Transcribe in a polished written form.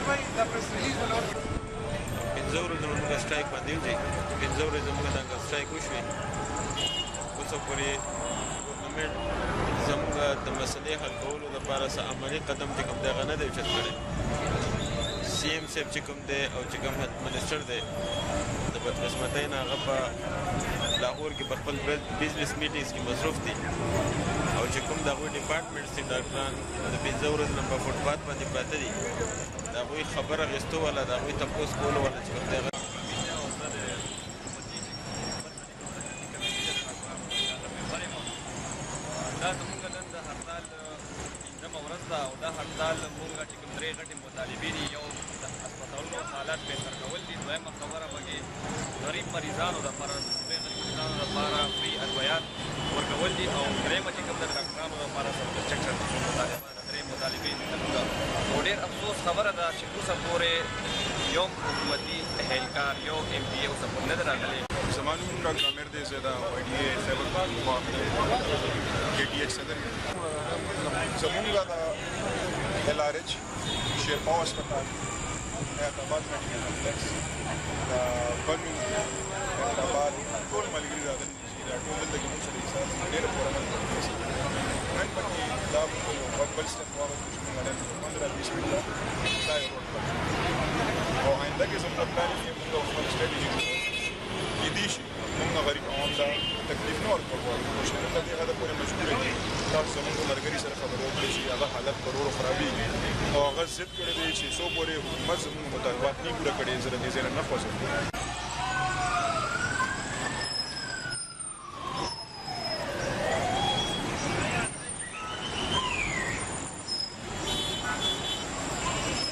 پنځه ورځې موږ سټرایک باندې وځي، پنځه ورځې موږ دغه سټرایک وشوې، اوسه پورې ګورنمنټ زموږ د مسلې حل کولو لپاره څه عملي قدم چې کوم دی هغه نه دی اوچت کړی. سی ایم صاحب چې کوم دی او چې کوم منسټر دی د بدقسمتۍ نه هغه په لاهور کې په خپل بزنس میټینګز کې مصروف دي او چې کوم د هغوی ډپارټمنټس دي ډاکټران د پنځه ورځو نه په فوټپات باندې پراته دي، د هغوی خبر اخیستو والا د هغوی تپوس کولو والا چې کوم دی هغه دا زموږ نن د هړتال پنځمه ورځ ده او دا هړتال موږ چې کوم درې غټې مطالبې دي، یو د هسپتالونو حالات بهتر کول دي، دویمه خبره پکې غریب مریضانو دپاره غریب مریضانو دپاره فري ادویات ورکول دي او درېیمه چې کوم د ډاکټرانو دپاره سبکنسټرکشن درې مطالبې دي زموږ. خو ډېر افسوس خبره ده چې اوسه پورې یو حکومتي اهلکار یو ایم پي اوسه پورې نه دی راغلی. زما نوم ډاکټر عامر دی، زه د واي ډي اے خیبر پختونخوا کې ډي ایچ صدر یم. زمونږ د ایل آر ایچ شیرپاو هسپتال، حیات آباد میډیکل کمپلیکس، د بنو حیات آباد ټول ملګري راغلي دي چې دا ټول دلته کې موږ سره حساب ډېره پوره ملګري نن پکې دا موږ یو بل سټپ واخیستو چې موږ نن 15-20 منټه دا یې روډ کړو او آینده کې زموږ پلان یې موږ خپل سټراتیژي کېدای شي موږ غریب عوام ته تکلیف نه ورکړو غواړو، خو شرکت دې حده پورې مجبوره دي تاسو زموږ ملګري سره خبرې وکړئ چې هغه حالت کروڑو خرابېږي او هغه ضد کړی دی چې څو پورې حکومت زموږ مطالبات نه پوره کړي، زه د دې ځای نه خوځم.